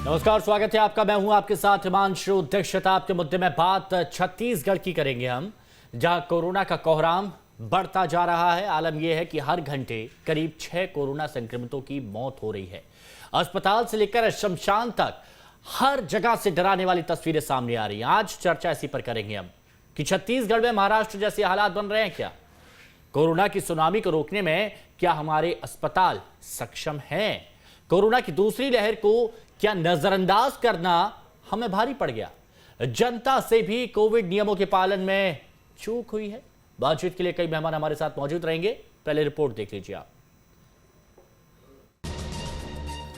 नमस्कार, स्वागत है आपका। मैं हूं आपके साथ हिमांशु दीक्षित। आपके मुद्दे में बात छत्तीसगढ़ की करेंगे हम, जहां कोरोना का कोहराम बढ़ता जा रहा है। आलम यह है कि हर घंटे करीब 6 कोरोना संक्रमितों की मौत हो रही है। अस्पताल से लेकर शमशान तक हर जगह से डराने वाली तस्वीरें सामने आ रही हैं। आज चर्चा इसी पर करेंगे हम कि छत्तीसगढ़ में महाराष्ट्र जैसे हालात बन रहे हैं क्या? कोरोना की सुनामी को रोकने में क्या हमारे अस्पताल सक्षम हैं? कोरोना की दूसरी लहर को क्या नजरअंदाज करना हमें भारी पड़ गया? जनता से भी कोविड नियमों के पालन में चूक हुई है? बातचीत के लिए कई मेहमान हमारे साथ मौजूद रहेंगे। पहले रिपोर्ट देख लीजिए आप।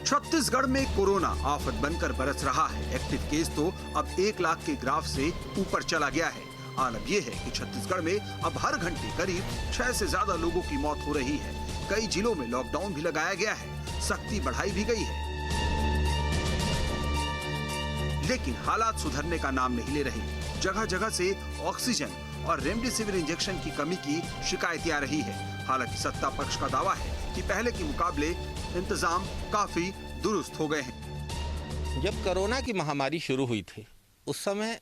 छत्तीसगढ़ में कोरोना आफत बनकर बरस रहा है। एक्टिव केस तो अब 1 लाख के ग्राफ से ऊपर चला गया है। आलम यह है कि छत्तीसगढ़ में अब हर घंटे करीब 6 से ज्यादा लोगों की मौत हो रही है। कई जिलों में लॉकडाउन भी लगाया गया है, सख्ती बढ़ाई भी गई है, लेकिन हालात सुधरने का नाम नहीं ले रहे। जगह जगह से ऑक्सीजन और रेमडेसिविर इंजेक्शन की कमी की शिकायतें आ रही है। हालांकि सत्ता पक्ष का दावा है कि पहले के मुकाबले इंतजाम काफी दुरुस्त हो गए हैं। जब कोरोना की महामारी शुरू हुई थी उस समय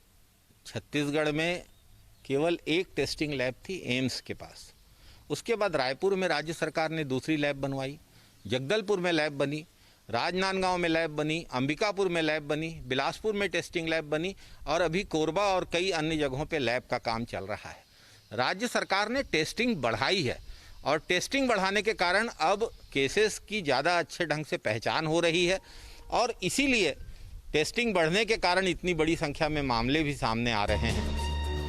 छत्तीसगढ़ में केवल एक टेस्टिंग लैब थी एम्स के पास। उसके बाद रायपुर में राज्य सरकार ने दूसरी लैब बनवाई, जगदलपुर में लैब बनी, राजनांदगांव में लैब बनी, अंबिकापुर में लैब बनी, बिलासपुर में टेस्टिंग लैब बनी और अभी कोरबा और कई अन्य जगहों पे लैब का काम चल रहा है। राज्य सरकार ने टेस्टिंग बढ़ाई है और टेस्टिंग बढ़ाने के कारण अब केसेस की ज़्यादा अच्छे ढंग से पहचान हो रही है और इसीलिए टेस्टिंग बढ़ने के कारण इतनी बड़ी संख्या में मामले भी सामने आ रहे हैं।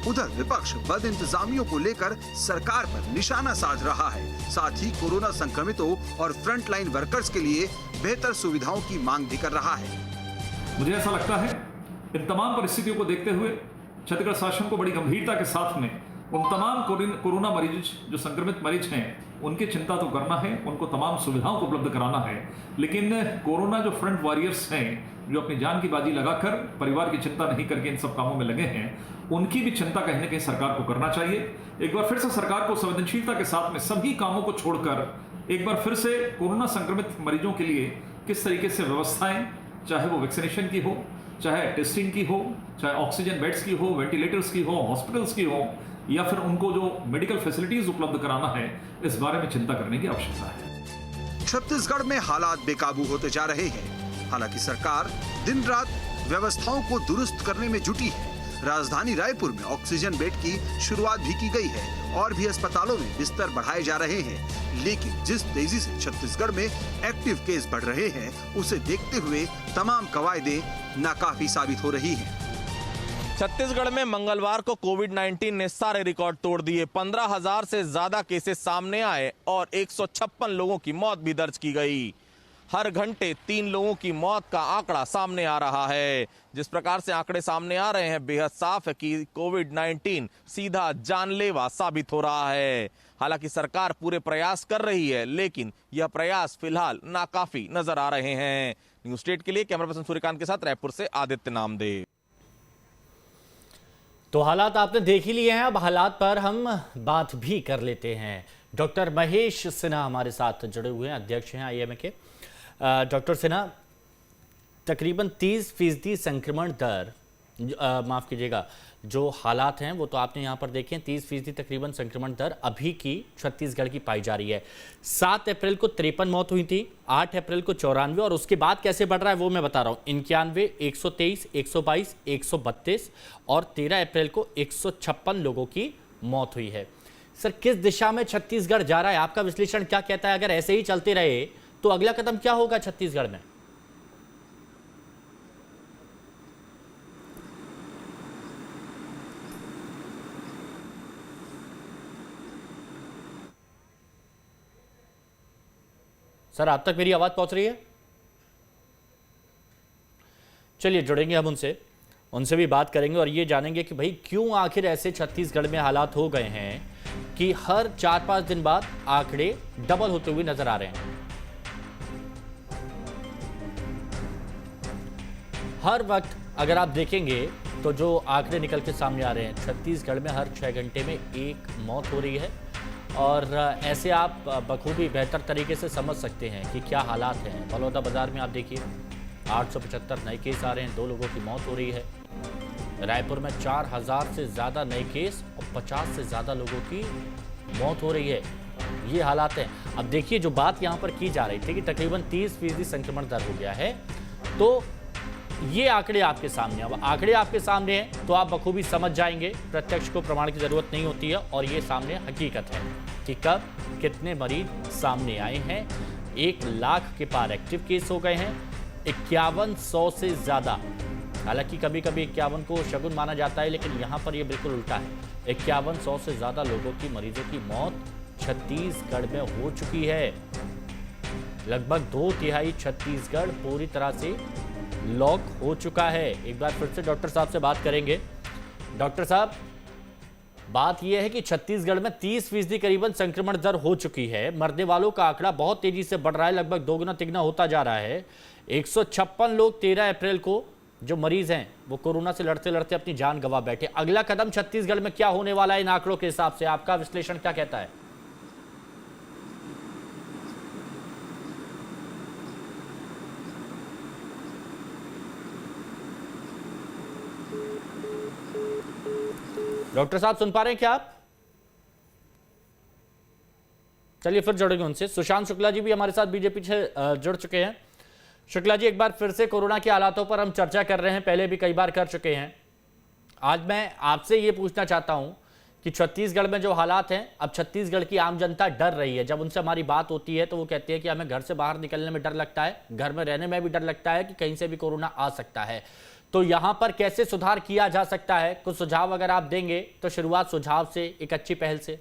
उधर विपक्ष बद इंतजामियों को लेकर सरकार पर निशाना साध रहा है। साथ ही कोरोना संक्रमितों और फ्रंट लाइन वर्कर्स के लिए बेहतर सुविधाओं की मांग भी कर रहा है। मुझे ऐसा लगता है इन तमाम परिस्थितियों को देखते हुए छत्तीसगढ़ शासन को बड़ी गंभीरता के साथ में उन तमाम कोरोना मरीज जो संक्रमित मरीज हैं उनकी चिंता तो करना है, उनको तमाम सुविधाओं को उपलब्ध कराना है, लेकिन कोरोना जो फ्रंट वॉरियर्स हैं जो अपनी जान की बाजी लगाकर परिवार की चिंता नहीं करके इन सब कामों में लगे हैं, उनकी भी चिंता कहीं ना कहीं सरकार को करना चाहिए। एक बार फिर से सरकार को संवेदनशीलता के साथ में सभी कामों को छोड़कर एक बार फिर से कोरोना संक्रमित मरीजों के लिए किस तरीके से व्यवस्थाएं, चाहे वो वैक्सीनेशन की हो, चाहे टेस्टिंग की हो, चाहे ऑक्सीजन बेड्स की हो, वेंटिलेटर्स की हो, हॉस्पिटल्स की हो, या फिर उनको जो मेडिकल फैसिलिटीज उपलब्ध कराना है, इस बारे में चिंता करने की आवश्यकता है। छत्तीसगढ़ में हालात बेकाबू होते जा रहे हैं। हालांकि सरकार दिन रात व्यवस्थाओं को दुरुस्त करने में जुटी है। राजधानी रायपुर में ऑक्सीजन बेड की शुरुआत भी की गई है और भी अस्पतालों में बिस्तर बढ़ाए जा रहे हैं। लेकिन जिस तेजी से छत्तीसगढ़ में एक्टिव केस बढ़ रहे हैं, उसे देखते हुए तमाम कवायदें नाकाफी साबित हो रही हैं। छत्तीसगढ़ में मंगलवार को कोविड-19 ने सारे रिकॉर्ड तोड़ दिए। 15,000 से ज्यादा केसेस सामने आए और 156 लोगों की मौत भी दर्ज की गई। हर घंटे 3 लोगों की मौत का आंकड़ा सामने आ रहा है। जिस प्रकार से आंकड़े सामने आ रहे हैं, बेहद साफ है कि कोविड-19 सीधा जानलेवा साबित हो रहा है। हालांकि सरकार पूरे प्रयास कर रही है, लेकिन यह प्रयास फिलहाल नाकाफी नजर आ रहे हैं। न्यूज स्टेट के लिए कैमरा पर्सन सूर्यकांत के साथ रायपुर से आदित्य नामदेव। तो हालात आपने देख ही लिए हैं, अब हालात पर हम बात भी कर लेते हैं। डॉक्टर महेश सिन्हा हमारे साथ जुड़े हुए हैं, अध्यक्ष हैं आईएमए के। डॉक्टर सिन्हा, तकरीबन 30% संक्रमण दर, माफ़ कीजिएगा, जो हालात हैं वो तो आपने यहाँ पर देखे, 30% तकरीबन संक्रमण दर अभी की छत्तीसगढ़ की पाई जा रही है। 7 अप्रैल को 53 मौत हुई थी, 8 अप्रैल को 94 और उसके बाद कैसे बढ़ रहा है वो मैं बता रहा हूँ। 91, 123, 122, 132 और 13 अप्रैल को 156 लोगों की मौत हुई है। सर, किस दिशा में छत्तीसगढ़ जा रहा है? आपका विश्लेषण क्या कहता है? अगर ऐसे ही चलते रहे तो अगला कदम क्या होगा छत्तीसगढ़ में? सर, आप तक मेरी आवाज पहुंच रही है? चलिए जुड़ेंगे हम उनसे भी बात करेंगे और ये जानेंगे कि भाई क्यों आखिर ऐसे छत्तीसगढ़ में हालात हो गए हैं कि हर 4-5 दिन बाद आंकड़े डबल होते हुए नजर आ रहे हैं। हर वक्त अगर आप देखेंगे तो जो आंकड़े निकल के सामने आ रहे हैं, छत्तीसगढ़ में हर 6 घंटे में 1 मौत हो रही है और ऐसे आप बखूबी बेहतर तरीके से समझ सकते हैं कि क्या हालात हैं। बलौदा बाजार में आप देखिए 875 नए केस आ रहे हैं, 2 लोगों की मौत हो रही है। रायपुर में 4000 से ज़्यादा नए केस और 50 से ज़्यादा लोगों की मौत हो रही है। ये हालात हैं। अब देखिए, जो बात यहाँ पर की जा रही थी कि तकरीबन 30% संक्रमण दर हो गया है, तो ये आंकड़े आपके सामने, अब आंकड़े आपके सामने हैं तो आप बखूबी समझ जाएंगे, प्रत्यक्ष को प्रमाण की जरूरत नहीं होती है, और ये सामने हकीकत है कि कब कितने मरीज सामने आए हैं। 1 लाख के पार एक्टिव केस हो गए हैं, 5100 से ज्यादा। हालांकि कभी कभी 51 को शगुन माना जाता है, लेकिन यहाँ पर ये बिल्कुल उल्टा है। 5100 से ज्यादा लोगों की, मरीजों की मौत छत्तीसगढ़ में हो चुकी है। लगभग 2/3 छत्तीसगढ़ पूरी तरह से लॉक हो चुका है। एक बार फिर से डॉक्टर साहब से बात करेंगे। डॉक्टर साहब, बात यह है कि छत्तीसगढ़ में 30% करीबन संक्रमण दर हो चुकी है। मरने वालों का आंकड़ा बहुत तेजी से बढ़ रहा है, लगभग 2-3 होता जा रहा है। 156 लोग 13 अप्रैल को जो मरीज हैं वो कोरोना से लड़ते लड़ते अपनी जान गंवा बैठे। अगला कदम छत्तीसगढ़ में क्या होने वाला है इन आंकड़ों के हिसाब से, आपका विश्लेषण क्या कहता है? डॉक्टर साहब सुन पा रहे हैं क्या आप? चलिए फिर जुड़ेंगे उनसे। सुशांत शुक्ला जी भी हमारे साथ बीजेपी से जुड़ चुके हैं। शुक्ला जी, एक बार फिर से कोरोना के हालातों पर हम चर्चा कर रहे हैं, पहले भी कई बार कर चुके हैं। आज मैं आपसे ये पूछना चाहता हूं कि छत्तीसगढ़ में जो हालात हैं, अब छत्तीसगढ़ की आम जनता डर रही है। जब उनसे हमारी बात होती है तो वो कहते हैं कि हमें घर से बाहर निकलने में डर लगता है, घर में रहने में भी डर लगता है कि कहीं से भी कोरोना आ सकता है। तो यहां पर कैसे सुधार किया जा सकता है? कुछ सुझाव अगर आप देंगे तो शुरुआत सुझाव से, एक अच्छी पहल से।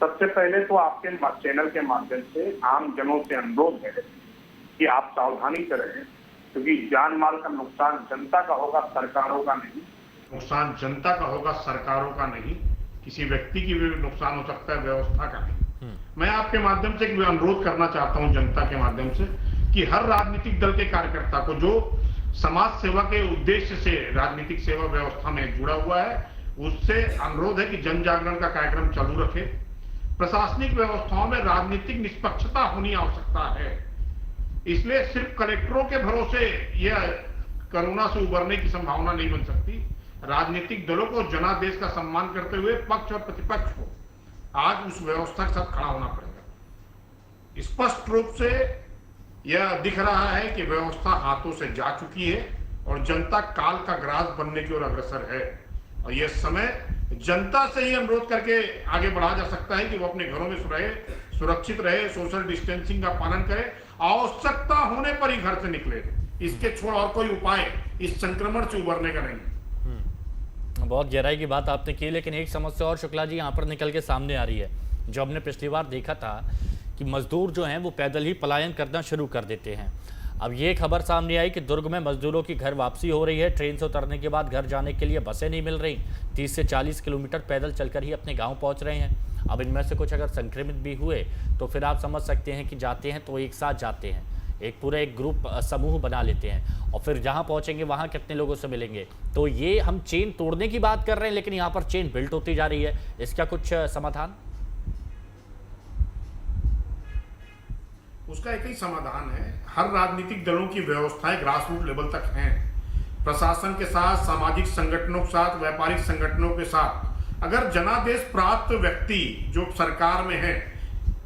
सबसे पहले तो आपके चैनल के माध्यम से आम जनों से अनुरोध है कि आप सावधानी करें, क्योंकि जान माल का नुकसान जनता का होगा, सरकारों का नहीं। नुकसान जनता का होगा, सरकारों का नहीं। किसी व्यक्ति की भी नुकसान हो सकता है, व्यवस्था का नहीं। मैं आपके माध्यम से एक अनुरोध करना चाहता हूं जनता के माध्यम से कि हर राजनीतिक दल के कार्यकर्ता को जो समाज सेवा के उद्देश्य से राजनीतिक सेवा व्यवस्था में जुड़ा हुआ है, उससे अनुरोध है कि जन जागरण का कार्यक्रम चालू रखे। प्रशासनिक व्यवस्थाओं में राजनीतिक निष्पक्षता होनी आवश्यकता है। इसलिए सिर्फ कलेक्टरों के भरोसे यह कोरोना से उबरने की संभावना नहीं बन सकती। राजनीतिक दलों को जनादेश का सम्मान करते हुए पक्ष और प्रतिपक्ष को आज उस व्यवस्था के साथ खड़ा होना पड़ेगा। स्पष्ट रूप से यह दिख रहा है कि व्यवस्था हाथों से जा चुकी है और जनता काल का ग्रास बनने की ओर अग्रसर है, और यह समय जनता से ही अनुरोध करके आगे बढ़ा जा सकता है कि वो अपने घरों में रहे, सुरक्षित रहे, सोशल डिस्टेंसिंग का पालन करे, आवश्यकता होने पर ही घर से निकले। इसके छोड़ और कोई उपाय इस संक्रमण से उबरने का नहीं। बहुत गहराई की बात आपने की, लेकिन एक समस्या और शुक्ला जी यहाँ पर निकल के सामने आ रही है। जो हमने पिछली बार देखा था कि मजदूर जो हैं वो पैदल ही पलायन करना शुरू कर देते हैं। अब ये खबर सामने आई कि दुर्ग में मजदूरों की घर वापसी हो रही है। ट्रेन से उतरने के बाद घर जाने के लिए बसें नहीं मिल रही, 30 से 40 किलोमीटर पैदल चलकर ही अपने गांव पहुंच रहे हैं। अब इनमें से कुछ अगर संक्रमित भी हुए तो फिर आप समझ सकते हैं कि जाते हैं तो एक साथ जाते हैं, एक ग्रुप समूह बना लेते हैं, और फिर जहां पहुंचेंगे वहां कितने लोगों से मिलेंगे। तो ये हम चेन तोड़ने की बात कर रहे हैं, लेकिन यहाँ पर चेन बिल्ट होती जा रही है। इसका कुछ समाधान? उसका एक ही समाधान है, हर राजनीतिक दलों की व्यवस्थाएं ग्रास रूट लेवल तक हैं। प्रशासन के साथ, सामाजिक संगठनों के साथ, व्यापारिक संगठनों के साथ, अगर जनादेश प्राप्त व्यक्ति जो सरकार में है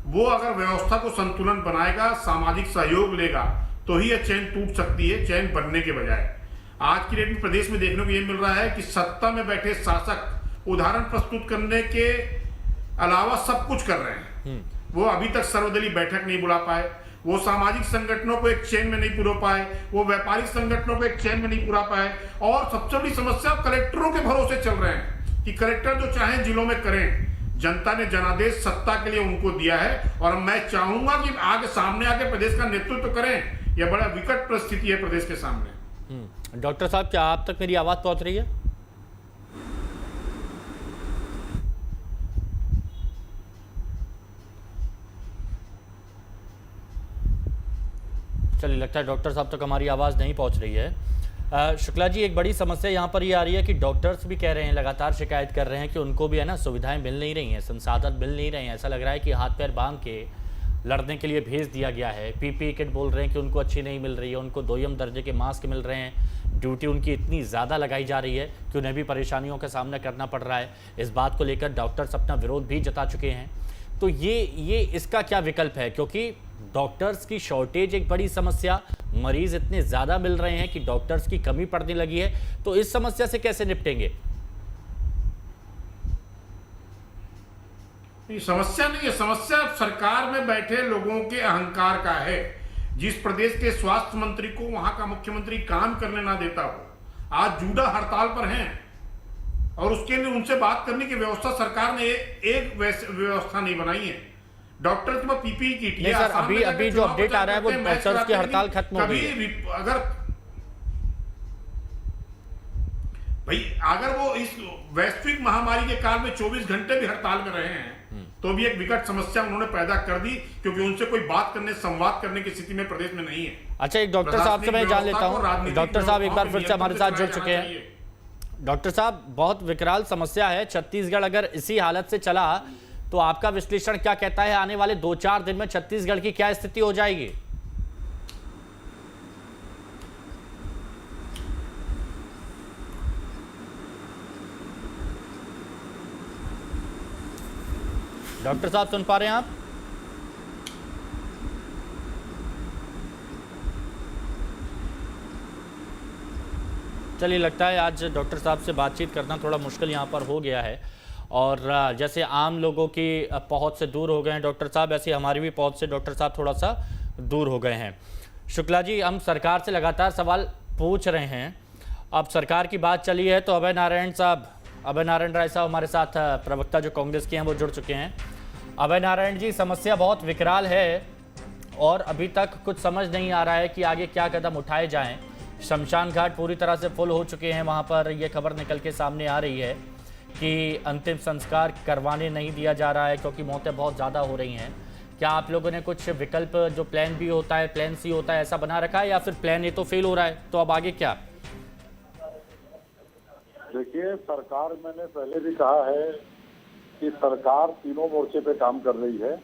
वो अगर व्यवस्था को संतुलन बनाएगा, सामाजिक सहयोग लेगा, तो ही यह चैन टूट सकती है, चैन बनने के बजाय। आज की डेट में प्रदेश में देखने को यह मिल रहा है कि सत्ता में बैठे शासक उदाहरण प्रस्तुत करने के अलावा सब कुछ कर रहे हैं। वो अभी तक सर्वदलीय बैठक नहीं बुला पाए, वो सामाजिक संगठनों को एक चेन में नहीं पुरो पाए, वो व्यापारिक संगठनों को एक चेन में नहीं पुरा पाए, और सबसे बड़ी समस्या कलेक्टरों के भरोसे चल रहे हैं कि कलेक्टर जो चाहें जिलों में करें। जनता ने जनादेश सत्ता के लिए उनको दिया है, और मैं चाहूंगा कि आगे सामने आके प्रदेश का नेतृत्व करें। यह बड़ा विकट परिस्थिति है प्रदेश के सामने। डॉक्टर साहब, क्या आप तक मेरी आवाज पहुंच रही है? चलिए, लगता है डॉक्टर साहब तक हमारी आवाज़ नहीं पहुंच रही है। शुक्ला जी, एक बड़ी समस्या यहाँ पर ये आ रही है कि डॉक्टर्स भी कह रहे हैं, लगातार शिकायत कर रहे हैं कि उनको भी है ना सुविधाएं मिल नहीं रही हैं, संसाधन मिल नहीं रहे हैं। ऐसा लग रहा है कि हाथ पैर बांध के लड़ने के लिए भेज दिया गया है। पीपीई किट बोल रहे हैं कि उनको अच्छी नहीं मिल रही है, उनको दोयम दर्जे के मास्क मिल रहे हैं, ड्यूटी उनकी इतनी ज़्यादा लगाई जा रही है कि उन्हें भी परेशानियों का सामना करना पड़ रहा है। इस बात को लेकर डॉक्टर्स अपना विरोध भी जता चुके हैं। तो ये इसका क्या विकल्प है, क्योंकि डॉक्टर्स की शॉर्टेज एक बड़ी समस्या, मरीज इतने ज़्यादा मिल रहे हैं कि डॉक्टर्स की कमी पड़ने लगी है। तो इस समस्या से कैसे निपटेंगे? ये समस्या नहीं है, समस्या सरकार में बैठे लोगों के अहंकार का है। जिस प्रदेश के स्वास्थ्य मंत्री को वहां का मुख्यमंत्री काम करने ना देता हो, आज जूडा हड़ताल पर हैं और उसके लिए उनसे बात करने की व्यवस्था सरकार ने एक व्यवस्था नहीं बनाई है। डॉक्टर की पीपीई किट नहीं सर, अभी जो अपडेट आ रहा है वो डॉक्टर्स की हड़ताल खत्म हो गई है। अगर भाई अगर वो इस वैश्विक महामारी के काल में 24 घंटे भी हड़ताल में रहे हैं तो भी एक विकट समस्या उन्होंने पैदा कर दी, क्योंकि उनसे कोई बात करने, संवाद करने की स्थिति में प्रदेश में नहीं है। अच्छा, एक डॉक्टर साहब से मैं जान लेता हूं। डॉक्टर साहब एक बार फिर से हमारे साथ जुड़ चुके हैं। डॉक्टर साहब, बहुत विकराल समस्या है। छत्तीसगढ़ अगर इसी हालत से चला तो आपका विश्लेषण क्या कहता है, आने वाले 2-4 दिन में छत्तीसगढ़ की क्या स्थिति हो जाएगी? डॉक्टर साहब सुन पा रहे हैं आप? चलिए, लगता है आज डॉक्टर साहब से बातचीत करना थोड़ा मुश्किल यहाँ पर हो गया है। और जैसे आम लोगों की पहुंच से दूर हो गए हैं डॉक्टर साहब, ऐसे हमारी भी पहुंच से डॉक्टर साहब थोड़ा सा दूर हो गए हैं। शुक्ला जी, हम सरकार से लगातार सवाल पूछ रहे हैं। अब सरकार की बात चली है तो अभय नारायण राय साहब हमारे साथ, प्रवक्ता जो कांग्रेस के हैं, वो जुड़ चुके हैं। अभय नारायण जी, समस्या बहुत विकराल है और अभी तक कुछ समझ नहीं आ रहा है कि आगे क्या कदम उठाए जाएं। शमशान घाट पूरी तरह से फुल हो चुके हैं, वहां पर यह खबर निकल के सामने आ रही है कि अंतिम संस्कार करवाने नहीं दिया जा रहा है क्योंकि मौतें बहुत ज़्यादा हो रही हैं। क्या आप लोगों ने कुछ विकल्प, जो प्लान बी होता है, प्लान सी होता है, ऐसा बना रखा है, या फिर प्लान ए तो फेल हो रहा है, तो अब आगे क्या? देखिए, सरकार, मैंने पहले भी कहा है कि सरकार तीनों मोर्चे पे काम कर रही है।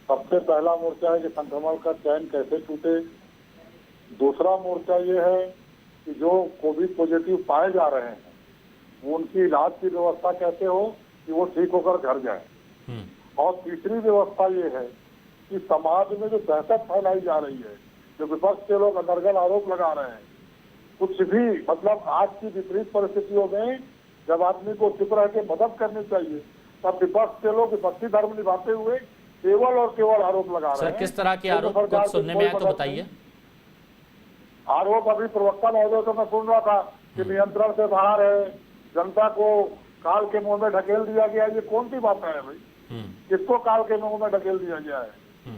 सबसे पहला मोर्चा है कि संक्रमण का चैन कैसे टूटे। दूसरा मोर्चा ये है कि जो कोविड पॉजिटिव पाए जा रहे हैं वो उनकी इलाज की व्यवस्था कैसे हो कि वो ठीक होकर घर जाए। और तीसरी व्यवस्था ये है कि समाज में जो दहशत फैलाई जा रही है, जो विपक्ष के लोग अनर्गल आरोप लगा रहे हैं, कुछ भी मतलब आज की विपरीत परिस्थितियों में जब आदमी को चुप रह के मदद करनी चाहिए, तब विपक्ष के लोग विपक्षी धर्म निभाते हुए केवल और केवल आरोप लगा रहे हैं। सर, किस तरह के आरोप कुछ सुनने में आया तो बताइए। आरोप अभी प्रवक्ता महोदय को मैं सुन रहा था कि नियंत्रण से बाहर है, जनता को काल के मुंह में ढकेल दिया गया। ये कौन सी बात है भाई? किसको काल के मुंह में ढकेल दिया गया है?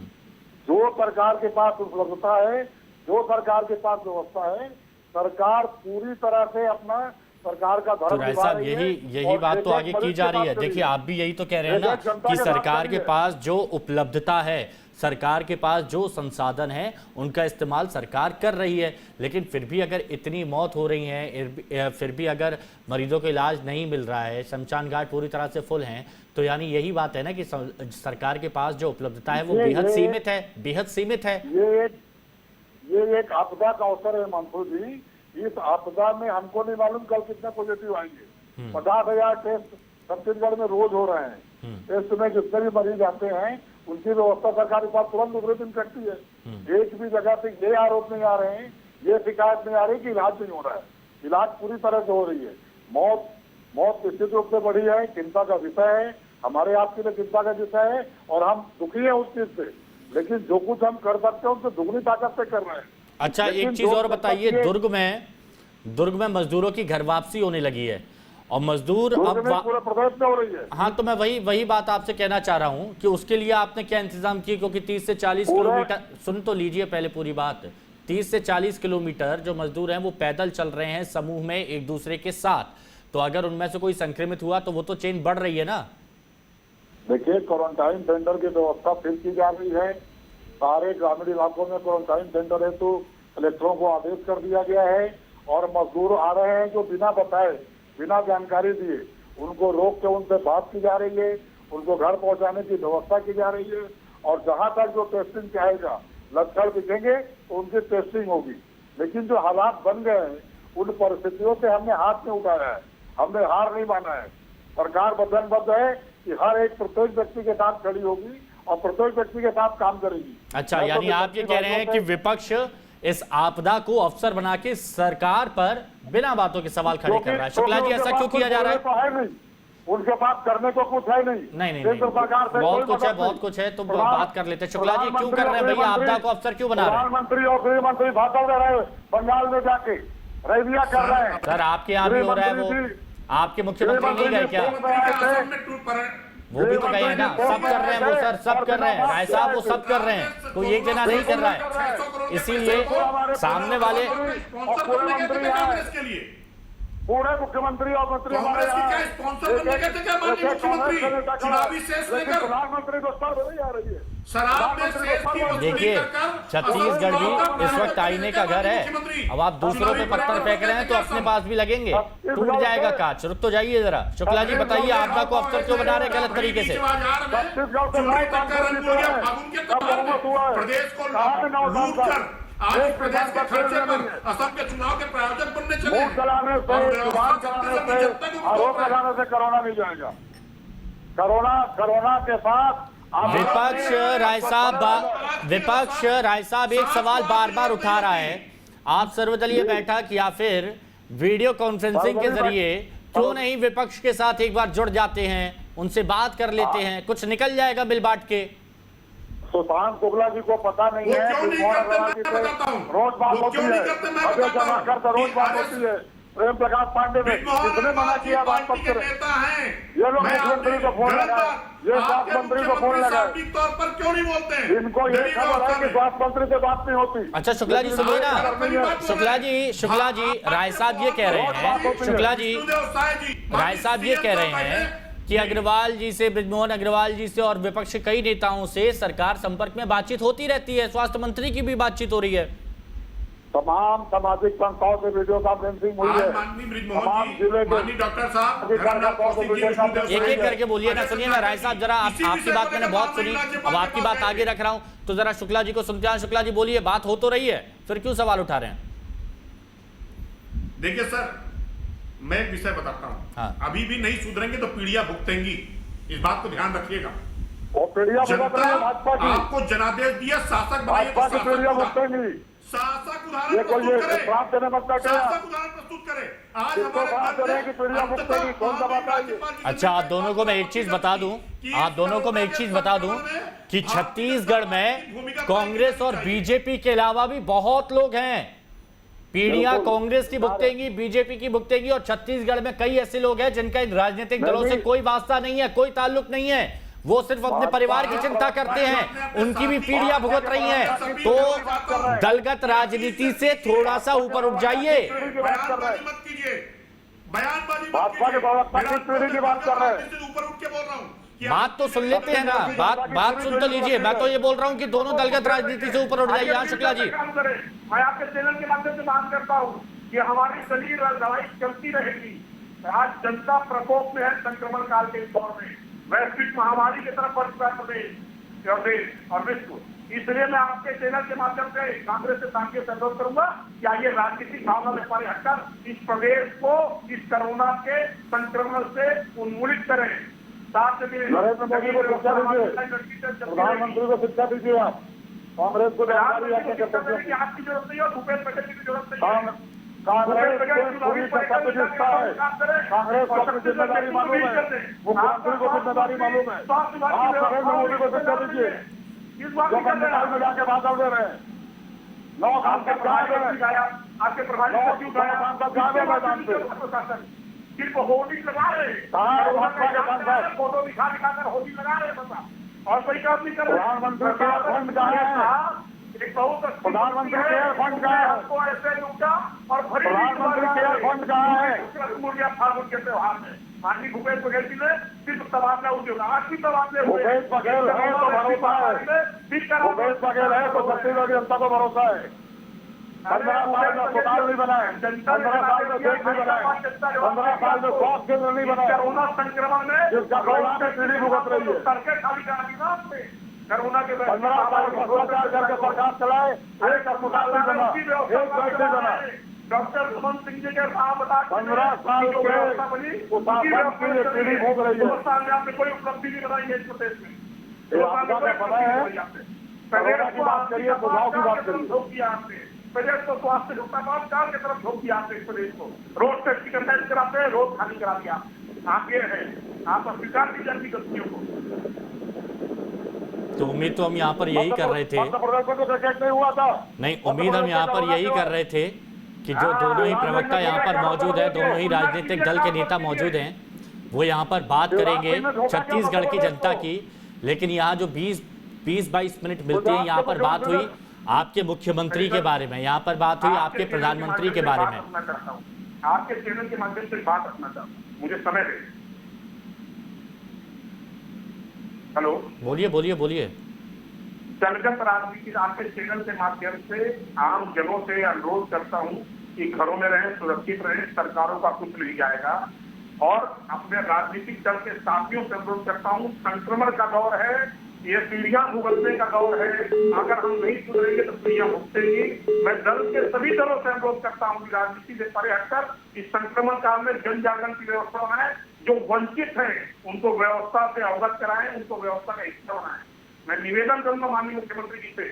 जो सरकार के पास उपलब्धता है, जो सरकार के पास व्यवस्था है, सरकार पूरी तरह से अपना सरकार का धर्म तो साहब, यही बात तो आगे की जा रही है। देखिए, आप भी यही तो कह रहे हैं ना कि सरकार के पास जो उपलब्धता है, सरकार के पास जो संसाधन है, उनका इस्तेमाल सरकार कर रही है। लेकिन फिर भी अगर इतनी मौत हो रही है, फिर भी अगर मरीजों को इलाज नहीं मिल रहा है, शमशान घाट पूरी तरह से फुल हैं, तो यानी यही बात है ना कि सरकार के पास जो उपलब्धता है वो बेहद सीमित है। ये एक आपदा का अवसर है मंसूर जी। इस आपदा में हमको नहीं मालूम कल कितने पॉजिटिव आएंगे। 50,000 टेस्ट छत्तीसगढ़ में रोज हो रहे हैं। टेस्ट में जितने भी मरीज आते हैं उनकी व्यवस्था सरकार के पास तुरंत दूसरे दिन करती है। एक भी जगह से ये आरोप नहीं आ रहे हैं, ये शिकायत नहीं आ रही कि इलाज नहीं हो रहा है। इलाज पूरी तरह से हो रही है। मौत निश्चित रूप से बढ़ी है, चिंता का विषय है, हमारे आपके लिए चिंता का विषय है और हम दुखी है उस चीज से। लेकिन जो कुछ हम कर सकते हैं उससे दुगनी ताकत से कर रहे हैं। अच्छा, एक चीज और बताइए, दुर्ग में मजदूरों की घर वापसी होने लगी है और मजदूर अब पूरे प्रदेश में हो रही है। हाँ, तो मैं वही बात आपसे कहना चाह रहा हूँ कि उसके लिए आपने क्या इंतजाम किए, क्योंकि 30 से 40 किलोमीटर, सुन तो लीजिए पहले पूरी बात, 30 से 40 किलोमीटर जो मजदूर हैं वो पैदल चल रहे हैं समूह में एक दूसरे के साथ। तो अगर उनमें से कोई संक्रमित हुआ तो वो तो चेन बढ़ रही है ना। देखिए, क्वारंटाइन सेंटर की व्यवस्था फिर की जा रही है। सारे ग्रामीण इलाकों में क्वारंटाइन सेंटर है तो कलेक्टरों को आदेश कर दिया गया है और मजदूर आ रहे हैं जो बिना बताए, बिना जानकारी दिए, उनको रोक के उनसे बात की जा रही है, उनको घर पहुंचाने की व्यवस्था की जा रही है और जहां तक जो टेस्टिंग चाहेगा लक्षण दिखेंगे तो उनकी टेस्टिंग होगी। लेकिन जो हालात बन गए हैं उन परिस्थितियों से हमने हाथ नहीं उठाया है, हमने हार नहीं माना है। सरकार वचनबद्ध है कि हर एक प्रत्येक व्यक्ति के साथ खड़ी होगी और प्रत्येक व्यक्ति के साथ काम करेगी। अच्छा, यानी आप ये कह रहे हैं कि विपक्ष इस आपदा को अवसर बना के सरकार पर बिना बातों के सवाल खड़े कर रहा है। शुक्ला जी, ऐसा क्यों किया जा रहा है? तो है नहीं, उनके पास करने को कुछ है नहीं। नहीं, बहुत कुछ है तो बात कर लेते हैं। शुक्ला जी, क्यों कर रहे हैं भैया, आपदा को अवसर क्यों बना रहे हैं? प्रधानमंत्री और गृह मंत्री भाषण दे रहे हैं, बंगाल में जाके रैलियां कर रहे हैं। सर, आपके यहाँ भी हो रहा है, वो आपके मुख्यमंत्री नहीं गए क्या? वो भी तो गए हैं ना, सब कर रहे हैं वो सर, सब कर रहे हैं राय साहब, वो सब कर रहे हैं, कोई एक जना नहीं कर रहा है। इसीलिए सामने वाले पूरे मुख्यमंत्री और मंत्री हमारे प्रधानमंत्री तो सर नहीं आ रही है। देखिए, छत्तीसगढ़ भी इस वक्त आईने का घर है। अब आप दूसरों पे पत्थर फेंक रहे हैं तो अपने पास भी लगेंगे, टूट जाएगा कांच। रुक तो जाइए जरा। शुक्ला जी, बताइए आपदा को अवसर क्यों बना रहे हैं गलत तरीके से? प्रदेश को आज प्रदेश के खर्चे पर असम के चुनाव के प्रायोजक बनने चले। आरोप लगाने से कोरोना नहीं जाएगा। कोरोना के साथ विपक्ष राय साहब एक सवाल बार बार उठा रहा है, आप सर्वदलीय बैठक या फिर वीडियो कॉन्फ्रेंसिंग के जरिए क्यों नहीं विपक्ष के साथ एक बार जुड़ जाते हैं, उनसे बात कर लेते हैं, कुछ निकल जाएगा मिल बांट के। सुशांत शुक्ला जी को पता नहीं है कि रोज बात होती है, अजय जमाकर से रोज बात होती है, प्रेम प्रकाश पांडे ने किसने मना किया बात मत करें? ये लोग मुख्यमंत्री को फोन लगाए, ये स्वास्थ्य मंत्री को फोन लगाए, क्यों नहीं बोलते? इनको ये खबर है कि स्वास्थ्य मंत्री से बात नहीं होती। अच्छा शुक्ला जी सुनिए ना, शुक्ला जी राय साहब ये कह रहे हैं, शुक्ला जी राय साहब ये कह रहे हैं कि अग्रवाल जी से, बृजमोहन अग्रवाल जी से और विपक्ष कई नेताओं से सरकार संपर्क में बातचीत होती रहती है, स्वास्थ्य मंत्री की भी बातचीत हो रही है, तमाम सामाजिक संस्थाओं से वीडियो कॉन्फ्रेंसिंग हुई है, तमाम जिले के डॉक्टर साहब एक एक करके बोलिए ना। सुनिए ना राय साहब, जरा आपकी बात मैंने बहुत सुनी, अब आपकी बात आगे रख रहा हूं तो जरा शुक्ला जी को सुनते हैं। शुक्ला जी बोलिए, बात हो तो रही है, फिर क्यों सवाल उठा रहे हैं? देखिए सर, मैं एक विषय बताता हूँ। हाँ। अभी भी नहीं सुधरेंगे तो पीड़ियां भुगतेंगी, इस बात को ध्यान रखिएगा। जनता आपको जनादेश दिया, शासक बनाइए तो शासक उदाहरण प्रस्तुत करे। आज अच्छा, आप दोनों को मैं एक चीज बता दूं, कि छत्तीसगढ़ में कांग्रेस और बीजेपी के अलावा भी बहुत लोग हैं। पीढ़ियां कांग्रेस की भुगतेंगी, बीजेपी की भुगतेंगी, और छत्तीसगढ़ में कई ऐसे लोग हैं जिनका इन राजनीतिक दलों से कोई वास्ता नहीं है, कोई ताल्लुक नहीं है, वो सिर्फ अपने परिवार की चिंता करते हैं, उनकी भी पीढ़ियां भुगत रही हैं। तो दलगत राजनीति से थोड़ा सा ऊपर उठ जाइए। बात तो सुन लेते हैं ना, बात सुन तो लीजिए। मैं तो ये बोल रहा हूँ कि दोनों दलगत राजनीति से ऊपर उठ जाइए। हाँ शुक्ला जी, मैं आपके चैनल के माध्यम से बात करता हूँ कि हमारी दलील लड़ाई चलती रहेगी। आज जनता प्रकोप में है, संक्रमण काल के दौर में वैश्विक महामारी की तरफ बढ़ चुका है प्रदेश और देश और विश्व। इसलिए मैं आपके चैनल के माध्यम से कांग्रेस से ताकि से अनुरोध करूंगा कि आइए राजनीतिक भावना में परे हटकर इस प्रदेश को इस कोरोना के संक्रमण से उन्मूलित करें। नरेंद्र मोदी को शिक्षा दीजिए, प्रधानमंत्री को शिक्षा दीजिए, आप कांग्रेस को आपकी जरूरत नहीं और भूपेश बघेल की जरूरत नहीं है। कांग्रेस पूरी सत्ता में जिसका है, कांग्रेस को अपनी जिम्मेदारी मालूम है, मुख्यमंत्री को जिम्मेदारी मालूम है। आप नरेंद्र मोदी को शिक्षा दीजिए, जो बंगाल में जाके भाषण दे रहे हैं, 9 सांसद गायब है, आपके प्रभारी सांसद गायब है मैदान से, सिर्फ होर्डिंग लगा रहे, फोटो दिखाकर होर्डिंग लगा रहे बता, और कोई काम नहीं कर रहे। प्रधानमंत्री केयर फंड का है, एक बहुत प्रधानमंत्री केयर फंड का है, आपको ऐसे लूटा और प्रधानमंत्री केयर फंड का है। फाल्गुन के त्योहार में माननीय भूपेश बघेल जी ने सिर्फ तबादला उद्योग, आज भी तबादले हुए। भूपेश बघेल है तो भरोसा है, भूपेश बघेल है तो छत्तीसगढ़ की जनता को भरोसा है। 15 साल में अस्पताल नहीं बनाए, 15 साल में बेड नहीं बनाए, 15 साल में स्वास्थ्य केंद्र नहीं बनाए, कोरोना संक्रमण में जिसका कोरोना में पीढ़ी भुगत रही है। सड़कें खाली करा दी ना आपने, कोरोना के 15 साल भ्रष्टाचार करके सरकार चलाए, एक अस्पताल नहीं बना, एक बेड नहीं बना। डॉक्टर सुमन सिंह जी के साथ बता 15 साल के कुशासन की ये पीढ़ी भोग रही है। आपने कोई उपलब्धि नहीं बनाई है इस प्रदेश में। ये आपका क्या पता है? कोरोना की बात करिए, सुझाव की बात करिए। प्रदेश को स्वास्थ्य सरकार की तरफ झोंक दिया आपने इस प्रदेश को। रोज टेस्ट कराते हैं, रोज खाली करा दिया। आप ये है, आप अस्वीकार कीजिए अपनी गलतियों को। तो उम्मीद तो हम यहाँ पर यही कर रहे थे, मध्य प्रदेश में तो टिकट नहीं हुआ था। नहीं उम्मीद हम यहाँ पर यही कर रहे थे कि जो दोनों ही प्रवक्ता यहाँ पर मौजूद है, दोनों ही राजनीतिक दल के नेता मौजूद हैं, वो यहाँ पर बात करेंगे छत्तीसगढ़ की जनता की। लेकिन यहाँ जो 20-22 मिनट मिलते हैं, यहाँ पर बात हुई आपके मुख्यमंत्री के बारे में, यहाँ पर बात हुई आपके प्रधानमंत्री के बारे में। आपके चैनल के माध्यम से बात रखना चाहता हूँ, मुझे समय दे। हेलो, बोलिए बोलिए बोलिए। जनगत राजनीति आपके चैनल के माध्यम से आम जनों से अनुरोध करता हूं कि घरों में रहें, सुरक्षित रहें, सरकारों का कुछ नहीं जाएगा। और अपने राजनीतिक दल के साथियों से अनुरोध करता हूं, संक्रमण का दौर है, ये पीढ़ियां भुगतने का दौर है। अगर हम नहीं सुधरेंगे तो पीढ़ियां भुगतेंगी। मैं दल के सभी दलों से अनुरोध करता हूं कि राजनीति से परे हटकर इस संक्रमण काल में जन जागरण की व्यवस्था बनाए। जो वंचित हैं उनको व्यवस्था से अवगत कराएं, उनको व्यवस्था का हिस्सा बनाएं। मैं निवेदन करूंगा माननीय मुख्यमंत्री जी से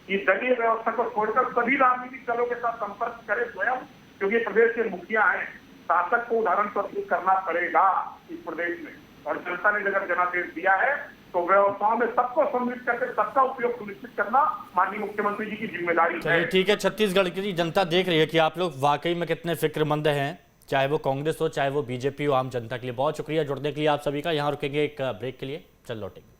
कि दलीय व्यवस्था को छोड़कर सभी राजनीतिक दलों के साथ संपर्क करें स्वयं, क्योंकि प्रदेश के मुखिया हैं। शासक को उदाहरण प्रस्तुत करना पड़ेगा इस प्रदेश में, और जनता ने अगर जनादेश दिया है तो व्यवस्थाओं में सबको सम्मिलित करके सबका उपयोग सुनिश्चित करना माननीय मुख्यमंत्री जी की जिम्मेदारी है। चलिए ठीक है, छत्तीसगढ़ की जनता देख रही है कि आप लोग वाकई में कितने फिक्रमंद हैं, चाहे वो कांग्रेस हो चाहे वो बीजेपी हो। आम जनता के लिए बहुत शुक्रिया जुड़ने के लिए आप सभी का। यहाँ रुकेंगे एक ब्रेक के लिए, चल लौटेंगे।